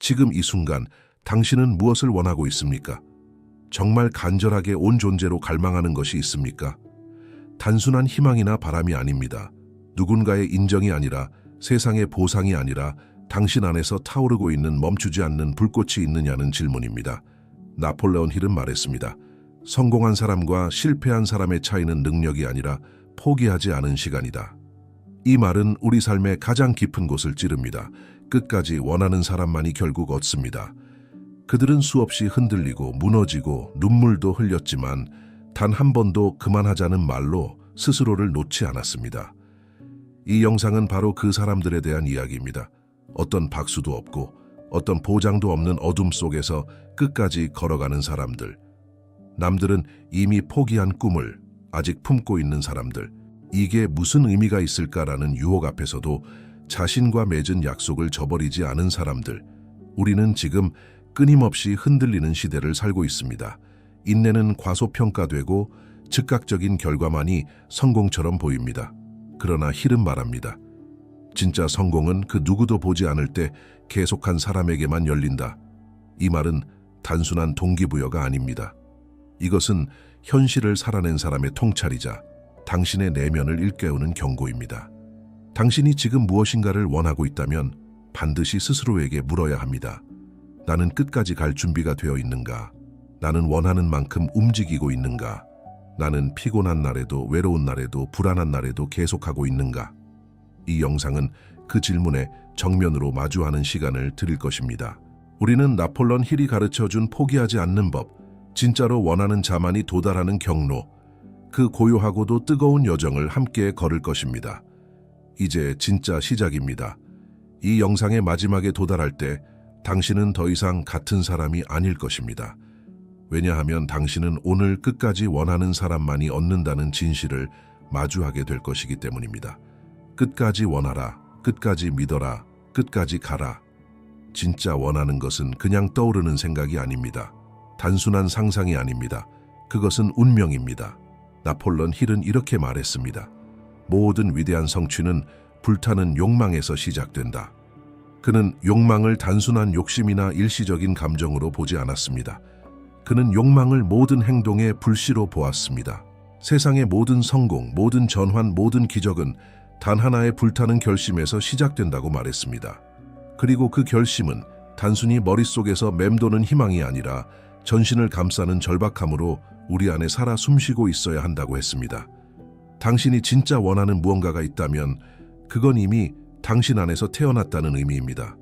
지금 이 순간 당신은 무엇을 원하고 있습니까? 정말 간절하게 온 존재로 갈망하는 것이 있습니까? 단순한 희망이나 바람이 아닙니다. 누군가의 인정이 아니라, 세상의 보상이 아니라 당신 안에서 타오르고 있는 멈추지 않는 불꽃이 있느냐는 질문입니다. 나폴레온 힐은 말했습니다. 성공한 사람과 실패한 사람의 차이는 능력이 아니라 포기하지 않은 시간이다. 이 말은 우리 삶의 가장 깊은 곳을 찌릅니다. 끝까지 원하는 사람만이 결국 얻습니다. 그들은 수없이 흔들리고 무너지고 눈물도 흘렸지만 단 한 번도 그만하자는 말로 스스로를 놓지 않았습니다. 이 영상은 바로 그 사람들에 대한 이야기입니다. 어떤 박수도 없고 어떤 보장도 없는 어둠 속에서 끝까지 걸어가는 사람들. 남들은 이미 포기한 꿈을 아직 품고 있는 사람들. 이게 무슨 의미가 있을까라는 유혹 앞에서도 자신과 맺은 약속을 저버리지 않은 사람들. 우리는 지금 끊임없이 흔들리는 시대를 살고 있습니다. 인내는 과소평가되고 즉각적인 결과만이 성공처럼 보입니다. 그러나 힐은 말합니다. 진짜 성공은 그 누구도 보지 않을 때 계속한 사람에게만 열린다. 이 말은 단순한 동기부여가 아닙니다. 이것은 현실을 살아낸 사람의 통찰이자 당신의 내면을 일깨우는 경고입니다. 당신이 지금 무엇인가를 원하고 있다면 반드시 스스로에게 물어야 합니다. 나는 끝까지 갈 준비가 되어 있는가? 나는 원하는 만큼 움직이고 있는가? 나는 피곤한 날에도 외로운 날에도 불안한 날에도 계속하고 있는가? 이 영상은 그 질문에 정면으로 마주하는 시간을 드릴 것입니다. 우리는 나폴레온 힐이 가르쳐준 포기하지 않는 법, 진짜로 원하는 자만이 도달하는 경로, 그 고요하고도 뜨거운 여정을 함께 걸을 것입니다. 이제 진짜 시작입니다. 이 영상의 마지막에 도달할 때 당신은 더 이상 같은 사람이 아닐 것입니다. 왜냐하면 당신은 오늘 끝까지 원하는 사람만이 얻는다는 진실을 마주하게 될 것이기 때문입니다. 끝까지 원하라, 끝까지 믿어라, 끝까지 가라. 진짜 원하는 것은 그냥 떠오르는 생각이 아닙니다. 단순한 상상이 아닙니다. 그것은 운명입니다. 나폴레온 힐은 이렇게 말했습니다. 모든 위대한 성취는 불타는 욕망에서 시작된다. 그는 욕망을 단순한 욕심이나 일시적인 감정으로 보지 않았습니다. 그는 욕망을 모든 행동의 불씨로 보았습니다. 세상의 모든 성공, 모든 전환, 모든 기적은 단 하나의 불타는 결심에서 시작된다고 말했습니다. 그리고 그 결심은 단순히 머릿속에서 맴도는 희망이 아니라 전신을 감싸는 절박함으로 우리 안에 살아 숨쉬고 있어야 한다고 했습니다. 당신이 진짜 원하는 무언가가 있다면 그건 이미 당신 안에서 태어났다는 의미입니다.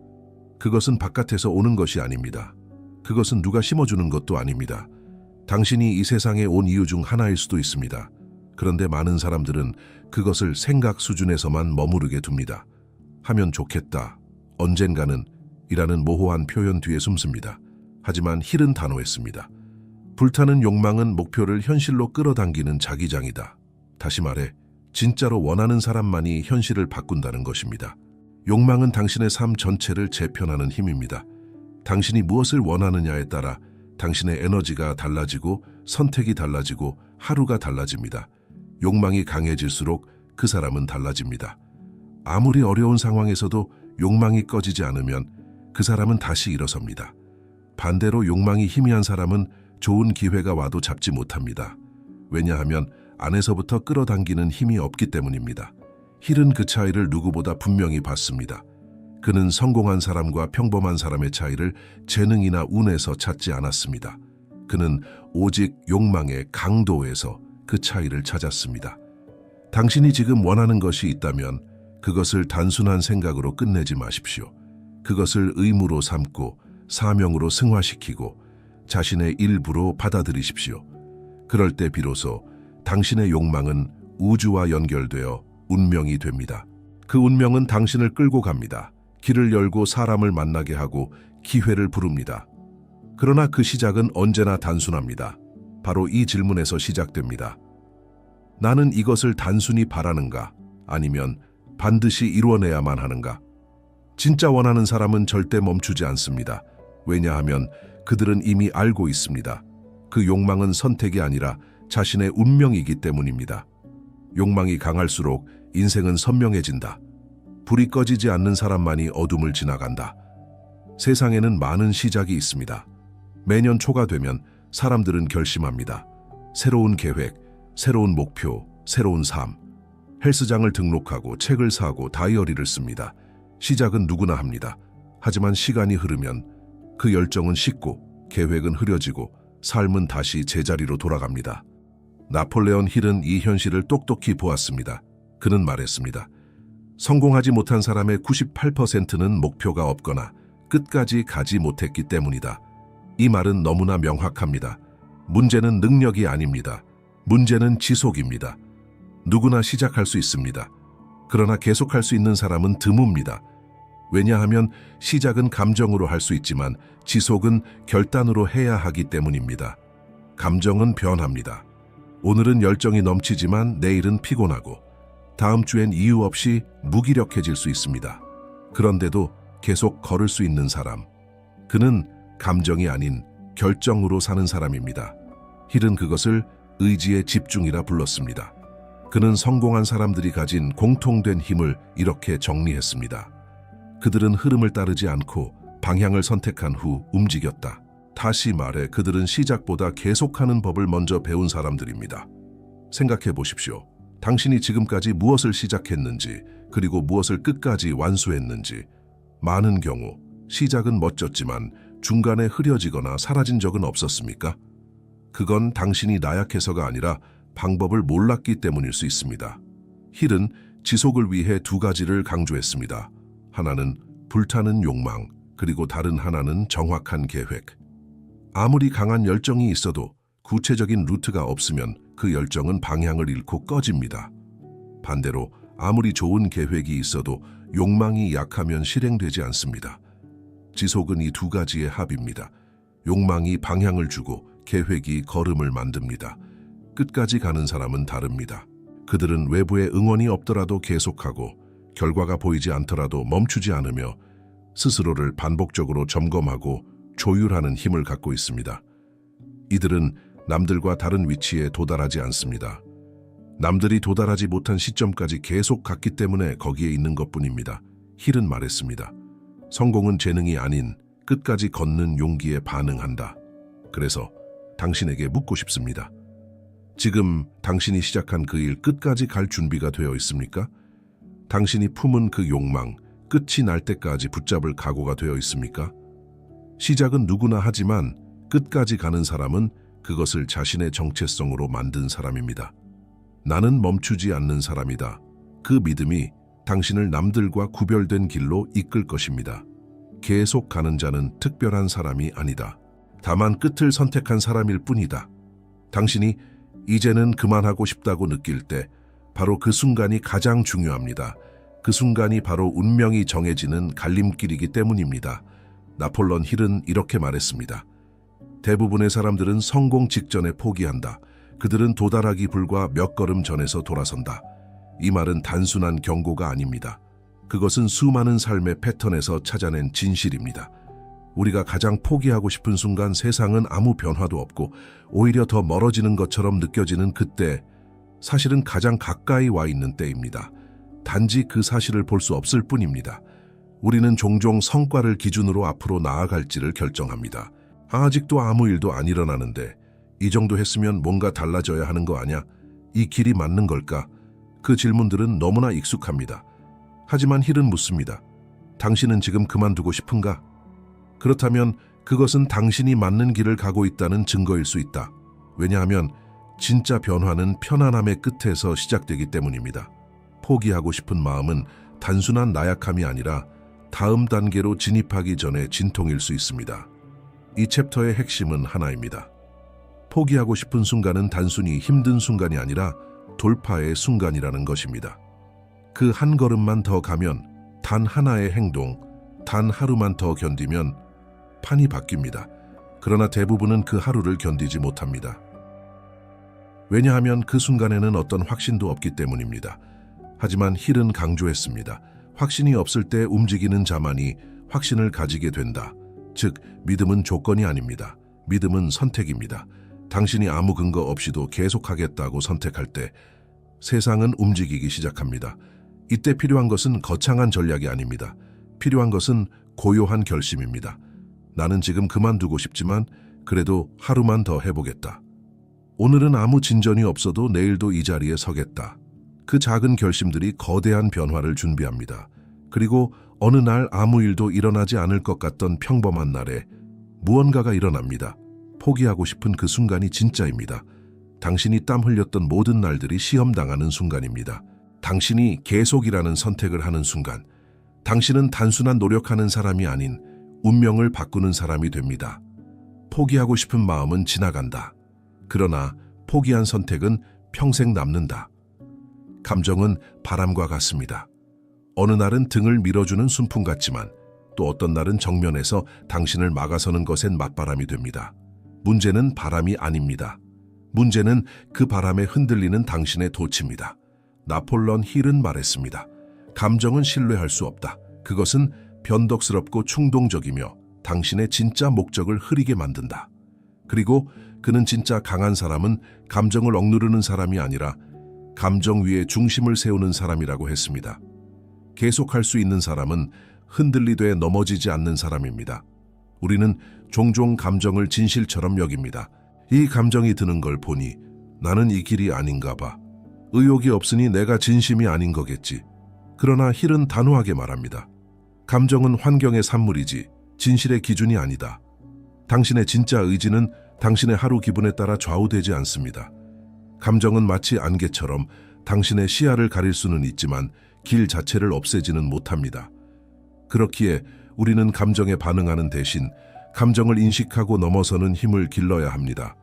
그것은 바깥에서 오는 것이 아닙니다. 그것은 누가 심어주는 것도 아닙니다. 당신이 이 세상에 온 이유 중 하나일 수도 있습니다. 그런데 많은 사람들은 그것을 생각 수준에서만 머무르게 둡니다. 하면 좋겠다, 언젠가는 이라는 모호한 표현 뒤에 숨습니다. 하지만 힐은 단호했습니다. 불타는 욕망은 목표를 현실로 끌어당기는 자기장이다. 다시 말해, 진짜로 원하는 사람만이 현실을 바꾼다는 것입니다. 욕망은 당신의 삶 전체를 재편하는 힘입니다. 당신이 무엇을 원하느냐에 따라 당신의 에너지가 달라지고 선택이 달라지고 하루가 달라집니다. 욕망이 강해질수록 그 사람은 달라집니다. 아무리 어려운 상황에서도 욕망이 꺼지지 않으면 그 사람은 다시 일어섭니다. 반대로 욕망이 희미한 사람은 좋은 기회가 와도 잡지 못합니다. 왜냐하면 안에서부터 끌어당기는 힘이 없기 때문입니다. 힐은 그 차이를 누구보다 분명히 봤습니다. 그는 성공한 사람과 평범한 사람의 차이를 재능이나 운에서 찾지 않았습니다. 그는 오직 욕망의 강도에서 그 차이를 찾았습니다. 당신이 지금 원하는 것이 있다면 그것을 단순한 생각으로 끝내지 마십시오. 그것을 의무로 삼고 사명으로 승화시키고 자신의 일부로 받아들이십시오. 그럴 때 비로소 당신의 욕망은 우주와 연결되어 운명이 됩니다. 그 운명은 당신을 끌고 갑니다. 길을 열고 사람을 만나게 하고 기회를 부릅니다. 그러나 그 시작은 언제나 단순합니다. 바로 이 질문에서 시작됩니다. 나는 이것을 단순히 바라는가? 아니면 반드시 이루어내야만 하는가? 진짜 원하는 사람은 절대 멈추지 않습니다. 왜냐하면 그들은 이미 알고 있습니다. 그 욕망은 선택이 아니라 자신의 운명이기 때문입니다. 욕망이 강할수록 인생은 선명해진다. 불이 꺼지지 않는 사람만이 어둠을 지나간다. 세상에는 많은 시작이 있습니다. 매년 초가 되면 사람들은 결심합니다. 새로운 계획, 새로운 목표, 새로운 삶. 헬스장을 등록하고 책을 사고 다이어리를 씁니다. 시작은 누구나 합니다. 하지만 시간이 흐르면 그 열정은 식고 계획은 흐려지고 삶은 다시 제자리로 돌아갑니다. 나폴레온 힐은 이 현실을 똑똑히 보았습니다. 그는 말했습니다. 성공하지 못한 사람의 98%는 목표가 없거나 끝까지 가지 못했기 때문이다. 이 말은 너무나 명확합니다. 문제는 능력이 아닙니다. 문제는 지속입니다. 누구나 시작할 수 있습니다. 그러나 계속할 수 있는 사람은 드뭅니다. 왜냐하면 시작은 감정으로 할 수 있지만 지속은 결단으로 해야 하기 때문입니다. 감정은 변합니다. 오늘은 열정이 넘치지만 내일은 피곤하고 다음 주엔 이유 없이 무기력해질 수 있습니다. 그런데도 계속 걸을 수 있는 사람. 그는 감정이 아닌 결정으로 사는 사람입니다. 힐은 그것을 의지의 집중이라 불렀습니다. 그는 성공한 사람들이 가진 공통된 힘을 이렇게 정리했습니다. 그들은 흐름을 따르지 않고 방향을 선택한 후 움직였다. 다시 말해 그들은 시작보다 계속하는 법을 먼저 배운 사람들입니다. 생각해 보십시오. 당신이 지금까지 무엇을 시작했는지 그리고 무엇을 끝까지 완수했는지. 많은 경우 시작은 멋졌지만 중간에 흐려지거나 사라진 적은 없었습니까? 그건 당신이 나약해서가 아니라 방법을 몰랐기 때문일 수 있습니다. 힐은 지속을 위해 두 가지를 강조했습니다. 하나는 불타는 욕망, 그리고 다른 하나는 정확한 계획. 아무리 강한 열정이 있어도 구체적인 루트가 없으면 그 열정은 방향을 잃고 꺼집니다. 반대로 아무리 좋은 계획이 있어도 욕망이 약하면 실행되지 않습니다. 지속은 이 두 가지의 합입니다. 욕망이 방향을 주고 계획이 걸음을 만듭니다. 끝까지 가는 사람은 다릅니다. 그들은 외부의 응원이 없더라도 계속하고 결과가 보이지 않더라도 멈추지 않으며 스스로를 반복적으로 점검하고 조율하는 힘을 갖고 있습니다. 이들은 남들과 다른 위치에 도달하지 않습니다. 남들이 도달하지 못한 시점까지 계속 갔기 때문에 거기에 있는 것뿐입니다. 힐은 말했습니다. 성공은 재능이 아닌 끝까지 걷는 용기에 반응한다. 그래서 당신에게 묻고 싶습니다. 지금 당신이 시작한 그 일 끝까지 갈 준비가 되어 있습니까? 당신이 품은 그 욕망, 끝이 날 때까지 붙잡을 각오가 되어 있습니까? 시작은 누구나 하지만 끝까지 가는 사람은 그것을 자신의 정체성으로 만든 사람입니다. 나는 멈추지 않는 사람이다. 그 믿음이 당신을 남들과 구별된 길로 이끌 것입니다. 계속 가는 자는 특별한 사람이 아니다. 다만 끝을 선택한 사람일 뿐이다. 당신이 이제는 그만하고 싶다고 느낄 때 바로 그 순간이 가장 중요합니다. 그 순간이 바로 운명이 정해지는 갈림길이기 때문입니다. 나폴레온 힐은 이렇게 말했습니다. 대부분의 사람들은 성공 직전에 포기한다. 그들은 도달하기 불과 몇 걸음 전에서 돌아선다. 이 말은 단순한 경고가 아닙니다. 그것은 수많은 삶의 패턴에서 찾아낸 진실입니다. 우리가 가장 포기하고 싶은 순간 세상은 아무 변화도 없고 오히려 더 멀어지는 것처럼 느껴지는 그때, 사실은 가장 가까이 와 있는 때입니다. 단지 그 사실을 볼 수 없을 뿐입니다. 우리는 종종 성과를 기준으로 앞으로 나아갈지를 결정합니다. 아직도 아무 일도 안 일어나는데 이 정도 했으면 뭔가 달라져야 하는 거 아냐? 이 길이 맞는 걸까? 그 질문들은 너무나 익숙합니다. 하지만 힐은 묻습니다. 당신은 지금 그만두고 싶은가? 그렇다면 그것은 당신이 맞는 길을 가고 있다는 증거일 수 있다. 왜냐하면 진짜 변화는 편안함의 끝에서 시작되기 때문입니다. 포기하고 싶은 마음은 단순한 나약함이 아니라 다음 단계로 진입하기 전에 진통일 수 있습니다. 이 챕터의 핵심은 하나입니다. 포기하고 싶은 순간은 단순히 힘든 순간이 아니라 돌파의 순간이라는 것입니다. 그 한 걸음만 더 가면, 단 하나의 행동, 단 하루만 더 견디면 판이 바뀝니다. 그러나 대부분은 그 하루를 견디지 못합니다. 왜냐하면 그 순간에는 어떤 확신도 없기 때문입니다. 하지만 힐은 강조했습니다. 확신이 없을 때 움직이는 자만이 확신을 가지게 된다. 즉, 믿음은 조건이 아닙니다. 믿음은 선택입니다. 당신이 아무 근거 없이도 계속하겠다고 선택할 때 세상은 움직이기 시작합니다. 이때 필요한 것은 거창한 전략이 아닙니다. 필요한 것은 고요한 결심입니다. 나는 지금 그만두고 싶지만 그래도 하루만 더 해보겠다. 오늘은 아무 진전이 없어도 내일도 이 자리에 서겠다. 그 작은 결심들이 거대한 변화를 준비합니다. 그리고 어느 날 아무 일도 일어나지 않을 것 같던 평범한 날에 무언가가 일어납니다. 포기하고 싶은 그 순간이 진짜입니다. 당신이 땀 흘렸던 모든 날들이 시험당하는 순간입니다. 당신이 계속이라는 선택을 하는 순간, 당신은 단순한 노력하는 사람이 아닌 운명을 바꾸는 사람이 됩니다. 포기하고 싶은 마음은 지나간다. 그러나 포기한 선택은 평생 남는다. 감정은 바람과 같습니다. 어느 날은 등을 밀어주는 순풍 같지만 또 어떤 날은 정면에서 당신을 막아서는 것엔 맞바람이 됩니다. 문제는 바람이 아닙니다. 문제는 그 바람에 흔들리는 당신의 도치입니다. 나폴레옹 힐은 말했습니다. 감정은 신뢰할 수 없다. 그것은 변덕스럽고 충동적이며 당신의 진짜 목적을 흐리게 만든다. 그리고 그는 진짜 강한 사람은 감정을 억누르는 사람이 아니라 감정 위에 중심을 세우는 사람이라고 했습니다. 계속할 수 있는 사람은 흔들리되 넘어지지 않는 사람입니다. 우리는 종종 감정을 진실처럼 여깁니다. 이 감정이 드는 걸 보니 나는 이 길이 아닌가 봐. 의욕이 없으니 내가 진심이 아닌 거겠지. 그러나 힐은 단호하게 말합니다. 감정은 환경의 산물이지 진실의 기준이 아니다. 당신의 진짜 의지는 당신의 하루 기분에 따라 좌우되지 않습니다. 감정은 마치 안개처럼 당신의 시야를 가릴 수는 있지만 길 자체를 없애지는 못합니다. 그렇기에 우리는 감정에 반응하는 대신 감정을 인식하고 넘어서는 힘을 길러야 합니다.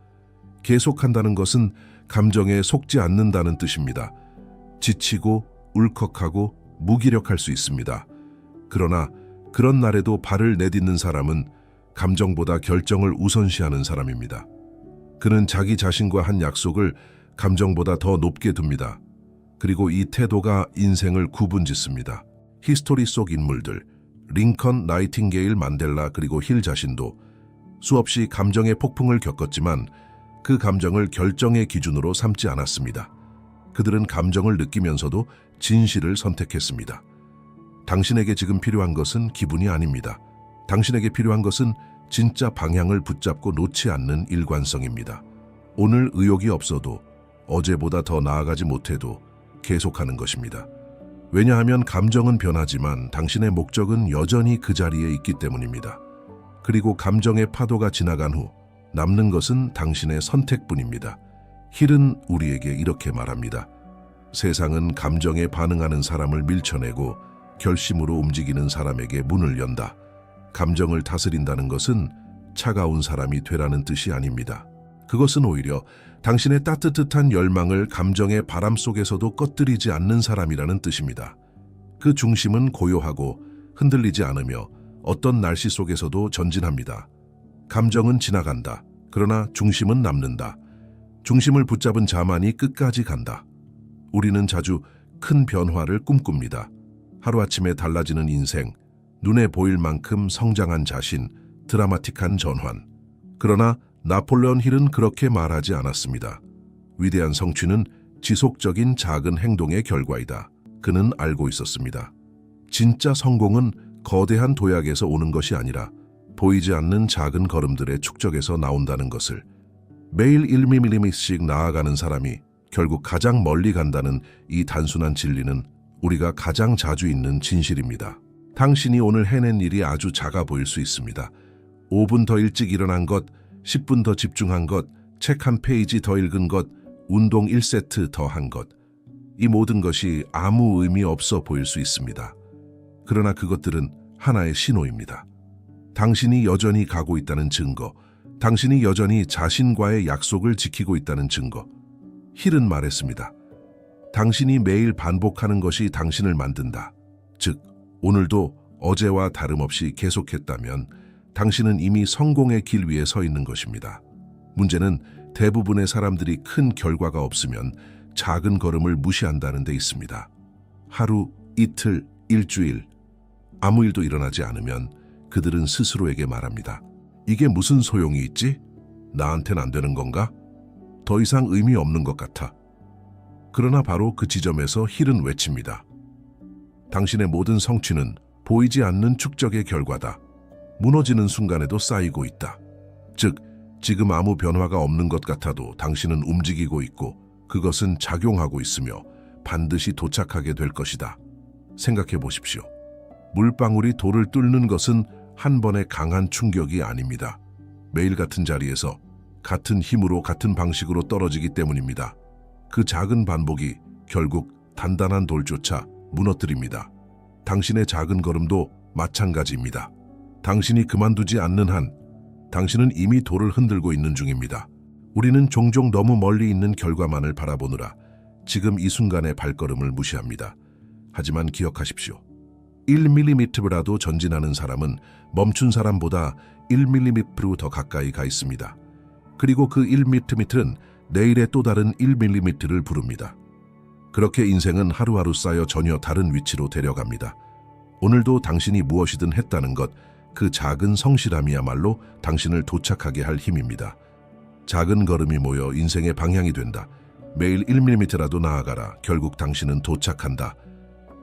계속한다는 것은 감정에 속지 않는다는 뜻입니다. 지치고 울컥하고 무기력할 수 있습니다. 그러나 그런 날에도 발을 내딛는 사람은 감정보다 결정을 우선시하는 사람입니다. 그는 자기 자신과 한 약속을 감정보다 더 높게 둡니다. 그리고 이 태도가 인생을 구분짓습니다. 히스토리 속 인물들, 링컨, 나이팅게일, 만델라 그리고 힐 자신도 수없이 감정의 폭풍을 겪었지만 그 감정을 결정의 기준으로 삼지 않았습니다. 그들은 감정을 느끼면서도 진실을 선택했습니다. 당신에게 지금 필요한 것은 기분이 아닙니다. 당신에게 필요한 것은 진짜 방향을 붙잡고 놓지 않는 일관성입니다. 오늘 의욕이 없어도 어제보다 더 나아가지 못해도 계속하는 것입니다. 왜냐하면 감정은 변하지만 당신의 목적은 여전히 그 자리에 있기 때문입니다. 그리고 감정의 파도가 지나간 후 남는 것은 당신의 선택뿐입니다. 힐은 우리에게 이렇게 말합니다. 세상은 감정에 반응하는 사람을 밀쳐내고 결심으로 움직이는 사람에게 문을 연다. 감정을 다스린다는 것은 차가운 사람이 되라는 뜻이 아닙니다. 그것은 오히려 당신의 따뜻한 열망을 감정의 바람 속에서도 꺼뜨리지 않는 사람이라는 뜻입니다. 그 중심은 고요하고 흔들리지 않으며 어떤 날씨 속에서도 전진합니다. 감정은 지나간다. 그러나 중심은 남는다. 중심을 붙잡은 자만이 끝까지 간다. 우리는 자주 큰 변화를 꿈꿉니다. 하루아침에 달라지는 인생, 눈에 보일 만큼 성장한 자신, 드라마틱한 전환. 그러나 나폴레옹 힐은 그렇게 말하지 않았습니다. 위대한 성취는 지속적인 작은 행동의 결과이다. 그는 알고 있었습니다. 진짜 성공은 거대한 도약에서 오는 것이 아니라 보이지 않는 작은 걸음들의 축적에서 나온다는 것을. 매일 1mm씩 나아가는 사람이 결국 가장 멀리 간다는 이 단순한 진리는 우리가 가장 자주 있는 진실입니다. 당신이 오늘 해낸 일이 아주 작아 보일 수 있습니다. 5분 더 일찍 일어난 것, 10분 더 집중한 것, 책 한 페이지 더 읽은 것, 운동 1세트 더 한 것. 이 모든 것이 아무 의미 없어 보일 수 있습니다. 그러나 그것들은 하나의 신호입니다. 당신이 여전히 가고 있다는 증거, 당신이 여전히 자신과의 약속을 지키고 있다는 증거. 힐은 말했습니다. 당신이 매일 반복하는 것이 당신을 만든다. 즉, 오늘도 어제와 다름없이 계속했다면 당신은 이미 성공의 길 위에 서 있는 것입니다. 문제는 대부분의 사람들이 큰 결과가 없으면 작은 걸음을 무시한다는 데 있습니다. 하루, 이틀, 일주일, 아무 일도 일어나지 않으면 그들은 스스로에게 말합니다. 이게 무슨 소용이 있지? 나한텐 안 되는 건가? 더 이상 의미 없는 것 같아. 그러나 바로 그 지점에서 힐은 외칩니다. 당신의 모든 성취는 보이지 않는 축적의 결과다. 무너지는 순간에도 쌓이고 있다. 즉, 지금 아무 변화가 없는 것 같아도 당신은 움직이고 있고 그것은 작용하고 있으며 반드시 도착하게 될 것이다. 생각해 보십시오. 물방울이 돌을 뚫는 것은 한 번의 강한 충격이 아닙니다. 매일 같은 자리에서 같은 힘으로 같은 방식으로 떨어지기 때문입니다. 그 작은 반복이 결국 단단한 돌조차 무너뜨립니다. 당신의 작은 걸음도 마찬가지입니다. 당신이 그만두지 않는 한 당신은 이미 돌을 흔들고 있는 중입니다. 우리는 종종 너무 멀리 있는 결과만을 바라보느라 지금 이 순간의 발걸음을 무시합니다. 하지만 기억하십시오. 1mm라도 전진하는 사람은 멈춘 사람보다 1mm 더 가까이 가 있습니다. 그리고 그 1mm는 내일의 또 다른 1mm를 부릅니다. 그렇게 인생은 하루하루 쌓여 전혀 다른 위치로 데려갑니다. 오늘도 당신이 무엇이든 했다는 것, 그 작은 성실함이야말로 당신을 도착하게 할 힘입니다. 작은 걸음이 모여 인생의 방향이 된다. 매일 1mm라도 나아가라. 결국 당신은 도착한다.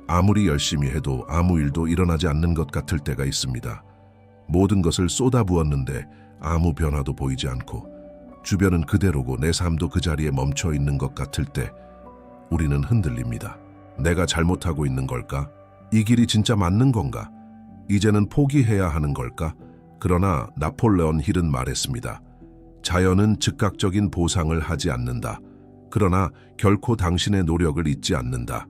아무리 열심히 해도 아무 일도 일어나지 않는 것 같을 때가 있습니다. 모든 것을 쏟아부었는데 아무 변화도 보이지 않고 주변은 그대로고 내 삶도 그 자리에 멈춰 있는 것 같을 때 우리는 흔들립니다. 내가 잘못하고 있는 걸까? 이 길이 진짜 맞는 건가? 이제는 포기해야 하는 걸까? 그러나 나폴레온 힐은 말했습니다. 자연은 즉각적인 보상을 하지 않는다. 그러나 결코 당신의 노력을 잊지 않는다.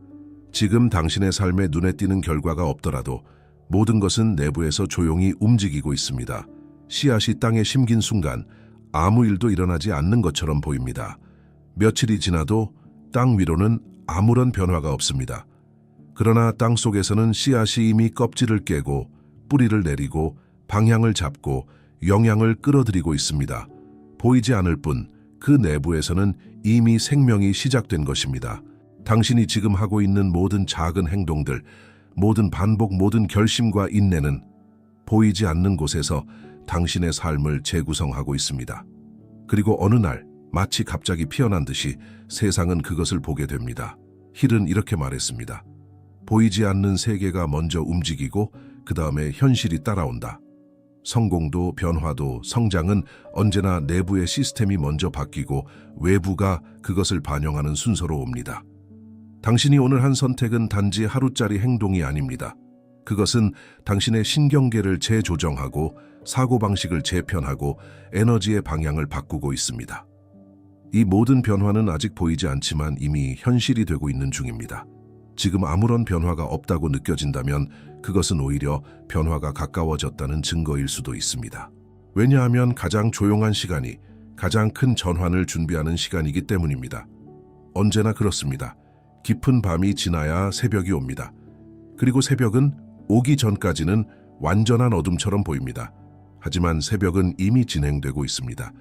지금 당신의 삶에 눈에 띄는 결과가 없더라도 모든 것은 내부에서 조용히 움직이고 있습니다. 씨앗이 땅에 심긴 순간 아무 일도 일어나지 않는 것처럼 보입니다. 며칠이 지나도 땅 위로는 아무런 변화가 없습니다. 그러나 땅 속에서는 씨앗이 이미 껍질을 깨고 뿌리를 내리고 방향을 잡고 영양을 끌어들이고 있습니다. 보이지 않을 뿐 그 내부에서는 이미 생명이 시작된 것입니다. 당신이 지금 하고 있는 모든 작은 행동들, 모든 반복, 모든 결심과 인내는 보이지 않는 곳에서 당신의 삶을 재구성하고 있습니다. 그리고 어느 날 마치 갑자기 피어난 듯이 세상은 그것을 보게 됩니다. 힐은 이렇게 말했습니다. 보이지 않는 세계가 먼저 움직이고 그 다음에 현실이 따라온다. 성공도 변화도 성장은 언제나 내부의 시스템이 먼저 바뀌고 외부가 그것을 반영하는 순서로 옵니다. 당신이 오늘 한 선택은 단지 하루짜리 행동이 아닙니다. 그것은 당신의 신경계를 재조정하고 사고방식을 재편하고 에너지의 방향을 바꾸고 있습니다. 이 모든 변화는 아직 보이지 않지만 이미 현실이 되고 있는 중입니다. 지금 아무런 변화가 없다고 느껴진다면 그것은 오히려 변화가 가까워졌다는 증거일 수도 있습니다. 왜냐하면 가장 조용한 시간이 가장 큰 전환을 준비하는 시간이기 때문입니다. 언제나 그렇습니다. 깊은 밤이 지나야 새벽이 옵니다. 그리고 새벽은 오기 전까지는 완전한 어둠처럼 보입니다. 하지만 새벽은 이미 진행되고 있습니다.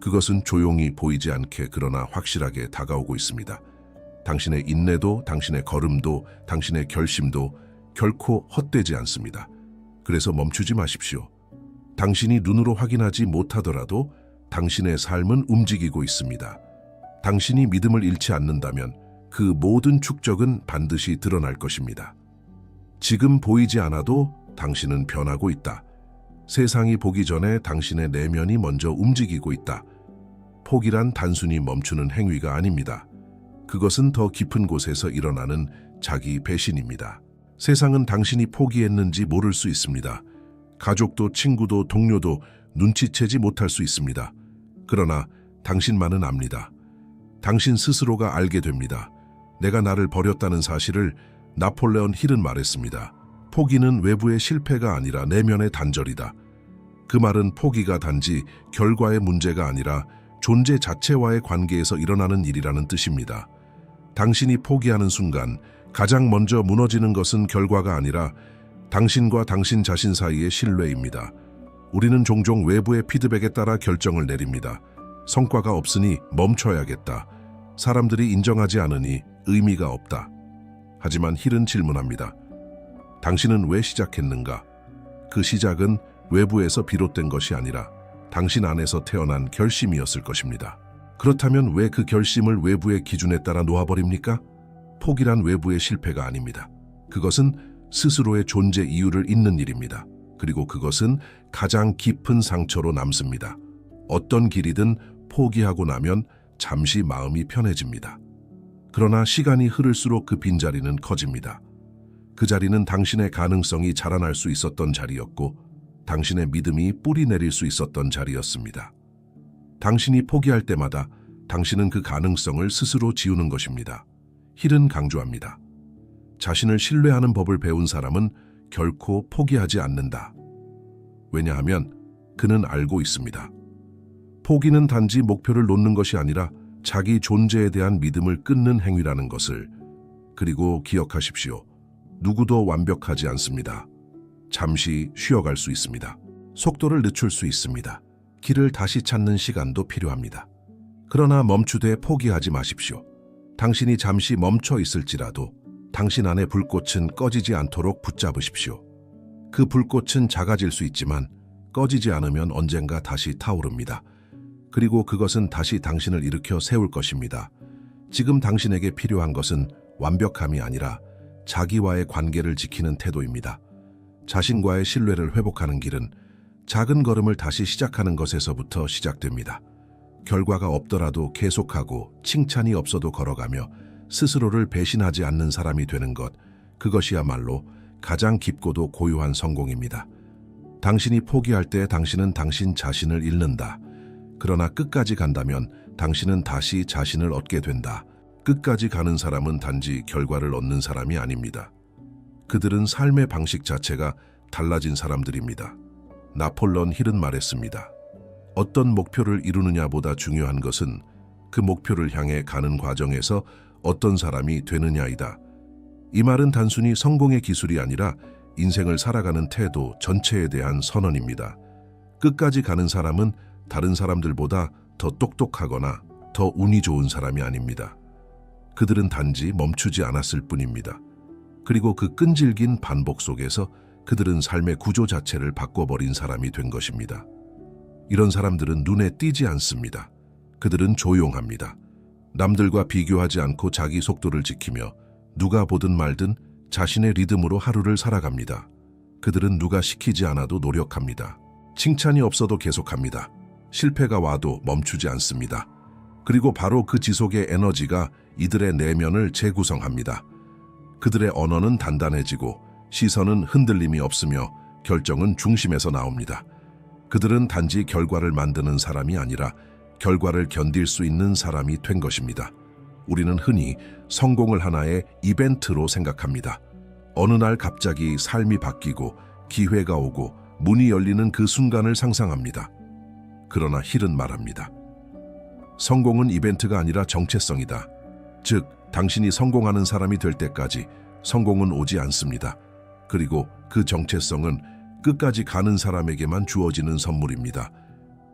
그것은 조용히 보이지 않게 그러나 확실하게 다가오고 있습니다. 당신의 인내도, 당신의 걸음도, 당신의 결심도 결코 헛되지 않습니다. 그래서 멈추지 마십시오. 당신이 눈으로 확인하지 못하더라도 당신의 삶은 움직이고 있습니다. 당신이 믿음을 잃지 않는다면 그 모든 축적은 반드시 드러날 것입니다. 지금 보이지 않아도 당신은 변하고 있다. 세상이 보기 전에 당신의 내면이 먼저 움직이고 있다. 포기란 단순히 멈추는 행위가 아닙니다. 그것은 더 깊은 곳에서 일어나는 자기 배신입니다. 세상은 당신이 포기했는지 모를 수 있습니다. 가족도 친구도 동료도 눈치채지 못할 수 있습니다. 그러나 당신만은 압니다. 당신 스스로가 알게 됩니다. 내가 나를 버렸다는 사실을. 나폴레온 힐은 말했습니다. 포기는 외부의 실패가 아니라 내면의 단절이다. 그 말은 포기가 단지 결과의 문제가 아니라 존재 자체와의 관계에서 일어나는 일이라는 뜻입니다. 당신이 포기하는 순간 가장 먼저 무너지는 것은 결과가 아니라 당신과 당신 자신 사이의 신뢰입니다. 우리는 종종 외부의 피드백에 따라 결정을 내립니다. 성과가 없으니 멈춰야겠다. 사람들이 인정하지 않으니 의미가 없다. 하지만 힐은 질문합니다. 당신은 왜 시작했는가? 그 시작은 외부에서 비롯된 것이 아니라 당신 안에서 태어난 결심이었을 것입니다. 그렇다면 왜 그 결심을 외부의 기준에 따라 놓아버립니까? 포기란 외부의 실패가 아닙니다. 그것은 스스로의 존재 이유를 잊는 일입니다. 그리고 그것은 가장 깊은 상처로 남습니다. 어떤 길이든 포기하고 나면 잠시 마음이 편해집니다. 그러나 시간이 흐를수록 그 빈자리는 커집니다. 그 자리는 당신의 가능성이 자라날 수 있었던 자리였고 당신의 믿음이 뿌리 내릴 수 있었던 자리였습니다. 당신이 포기할 때마다 당신은 그 가능성을 스스로 지우는 것입니다. 힐은 강조합니다. 자신을 신뢰하는 법을 배운 사람은 결코 포기하지 않는다. 왜냐하면 그는 알고 있습니다. 포기는 단지 목표를 놓는 것이 아니라 자기 존재에 대한 믿음을 끊는 행위라는 것을. 그리고 기억하십시오. 누구도 완벽하지 않습니다. 잠시 쉬어갈 수 있습니다. 속도를 늦출 수 있습니다. 길을 다시 찾는 시간도 필요합니다. 그러나 멈추되 포기하지 마십시오. 당신이 잠시 멈춰 있을지라도 당신 안의 불꽃은 꺼지지 않도록 붙잡으십시오. 그 불꽃은 작아질 수 있지만 꺼지지 않으면 언젠가 다시 타오릅니다. 그리고 그것은 다시 당신을 일으켜 세울 것입니다. 지금 당신에게 필요한 것은 완벽함이 아니라 자기와의 관계를 지키는 태도입니다. 자신과의 신뢰를 회복하는 길은 작은 걸음을 다시 시작하는 것에서부터 시작됩니다. 결과가 없더라도 계속하고 칭찬이 없어도 걸어가며 스스로를 배신하지 않는 사람이 되는 것, 그것이야말로 가장 깊고도 고유한 성공입니다. 당신이 포기할 때 당신은 당신 자신을 잃는다. 그러나 끝까지 간다면 당신은 다시 자신을 얻게 된다. 끝까지 가는 사람은 단지 결과를 얻는 사람이 아닙니다. 그들은 삶의 방식 자체가 달라진 사람들입니다. 나폴레온 힐은 말했습니다. 어떤 목표를 이루느냐보다 중요한 것은 그 목표를 향해 가는 과정에서 어떤 사람이 되느냐이다. 이 말은 단순히 성공의 기술이 아니라 인생을 살아가는 태도 전체에 대한 선언입니다. 끝까지 가는 사람은 다른 사람들보다 더 똑똑하거나 더 운이 좋은 사람이 아닙니다. 그들은 단지 멈추지 않았을 뿐입니다. 그리고 그 끈질긴 반복 속에서 그들은 삶의 구조 자체를 바꿔버린 사람이 된 것입니다. 이런 사람들은 눈에 띄지 않습니다. 그들은 조용합니다. 남들과 비교하지 않고 자기 속도를 지키며 누가 보든 말든 자신의 리듬으로 하루를 살아갑니다. 그들은 누가 시키지 않아도 노력합니다. 칭찬이 없어도 계속합니다. 실패가 와도 멈추지 않습니다. 그리고 바로 그 지속의 에너지가 이들의 내면을 재구성합니다. 그들의 언어는 단단해지고 시선은 흔들림이 없으며 결정은 중심에서 나옵니다. 그들은 단지 결과를 만드는 사람이 아니라 결과를 견딜 수 있는 사람이 된 것입니다. 우리는 흔히 성공을 하나의 이벤트로 생각합니다. 어느 날 갑자기 삶이 바뀌고 기회가 오고 문이 열리는 그 순간을 상상합니다. 그러나 힐은 말합니다. 성공은 이벤트가 아니라 정체성이다. 즉, 당신이 성공하는 사람이 될 때까지 성공은 오지 않습니다. 그리고 그 정체성은 끝까지 가는 사람에게만 주어지는 선물입니다.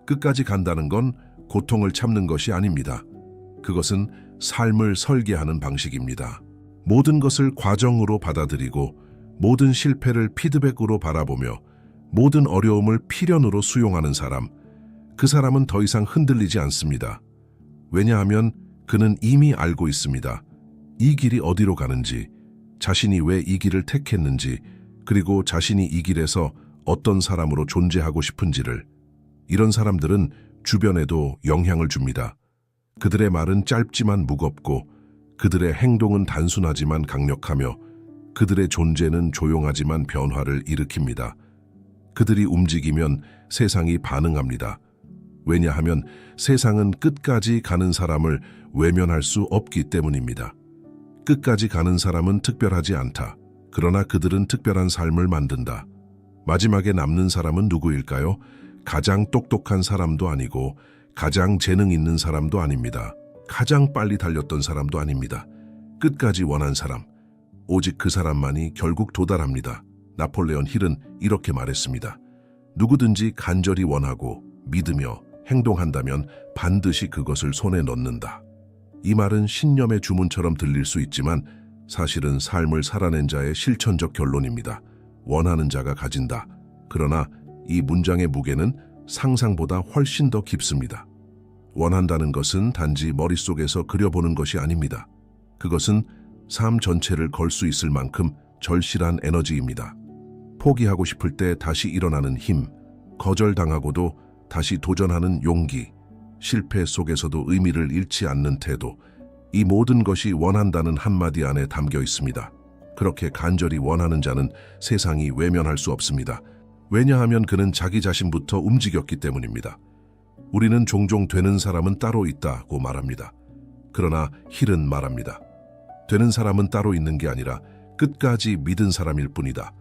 끝까지 간다는 건 고통을 참는 것이 아닙니다. 그것은 삶을 설계하는 방식입니다. 모든 것을 과정으로 받아들이고 모든 실패를 피드백으로 바라보며 모든 어려움을 필연으로 수용하는 사람, 그 사람은 더 이상 흔들리지 않습니다. 왜냐하면 그는 이미 알고 있습니다. 이 길이 어디로 가는지, 자신이 왜 이 길을 택했는지, 그리고 자신이 이 길에서 어떤 사람으로 존재하고 싶은지를. 이런 사람들은 주변에도 영향을 줍니다. 그들의 말은 짧지만 무겁고 그들의 행동은 단순하지만 강력하며 그들의 존재는 조용하지만 변화를 일으킵니다. 그들이 움직이면 세상이 반응합니다. 왜냐하면 세상은 끝까지 가는 사람을 외면할 수 없기 때문입니다. 끝까지 가는 사람은 특별하지 않다. 그러나 그들은 특별한 삶을 만든다. 마지막에 남는 사람은 누구일까요? 가장 똑똑한 사람도 아니고 가장 재능 있는 사람도 아닙니다. 가장 빨리 달렸던 사람도 아닙니다. 끝까지 원한 사람, 오직 그 사람만이 결국 도달합니다. 나폴레온 힐은 이렇게 말했습니다. 누구든지 간절히 원하고 믿으며 행동한다면 반드시 그것을 손에 넣는다. 이 말은 신념의 주문처럼 들릴 수 있지만 사실은 삶을 살아낸 자의 실천적 결론입니다. 원하는 자가 가진다. 그러나 이 문장의 무게는 상상보다 훨씬 더 깊습니다. 원한다는 것은 단지 머릿속에서 그려보는 것이 아닙니다. 그것은 삶 전체를 걸 수 있을 만큼 절실한 에너지입니다. 포기하고 싶을 때 다시 일어나는 힘, 거절당하고도 다시 도전하는 용기, 실패 속에서도 의미를 잃지 않는 태도, 이 모든 것이 원한다는 한마디 안에 담겨 있습니다. 그렇게 간절히 원하는 자는 세상이 외면할 수 없습니다. 왜냐하면 그는 자기 자신부터 움직였기 때문입니다. 우리는 종종 되는 사람은 따로 있다고 말합니다. 그러나 힐은 말합니다. 되는 사람은 따로 있는 게 아니라 끝까지 믿은 사람일 뿐이다.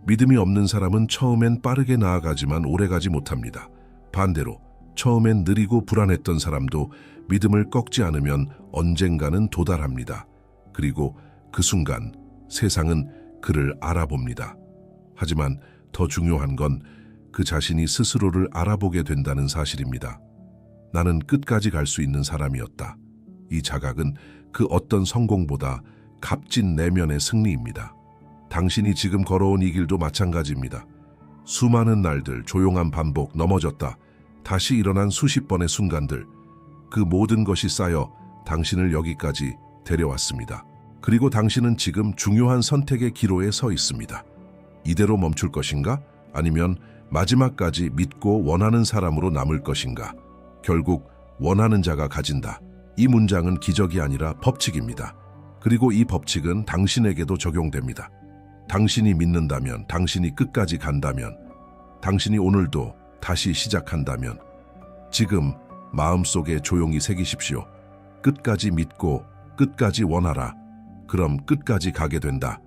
믿음이 없는 사람은 처음엔 빠르게 나아가지만 오래가지 못합니다. 반대로 처음엔 느리고 불안했던 사람도 믿음을 꺾지 않으면 언젠가는 도달합니다. 그리고 그 순간 세상은 그를 알아봅니다. 하지만 더 중요한 건 그 자신이 스스로를 알아보게 된다는 사실입니다. 나는 끝까지 갈 수 있는 사람이었다. 이 자각은 그 어떤 성공보다 값진 내면의 승리입니다. 당신이 지금 걸어온 이 길도 마찬가지입니다. 수많은 날들, 조용한 반복, 넘어졌다, 다시 일어난 수십 번의 순간들, 그 모든 것이 쌓여 당신을 여기까지 데려왔습니다. 그리고 당신은 지금 중요한 선택의 기로에 서 있습니다. 이대로 멈출 것인가? 아니면 마지막까지 믿고 원하는 사람으로 남을 것인가? 결국 원하는 자가 가진다. 이 문장은 기적이 아니라 법칙입니다. 그리고 이 법칙은 당신에게도 적용됩니다. 당신이 믿는다면, 당신이 끝까지 간다면, 당신이 오늘도 다시 시작한다면, 지금 마음속에 조용히 새기십시오. 끝까지 믿고 끝까지 원하라. 그럼 끝까지 가게 된다.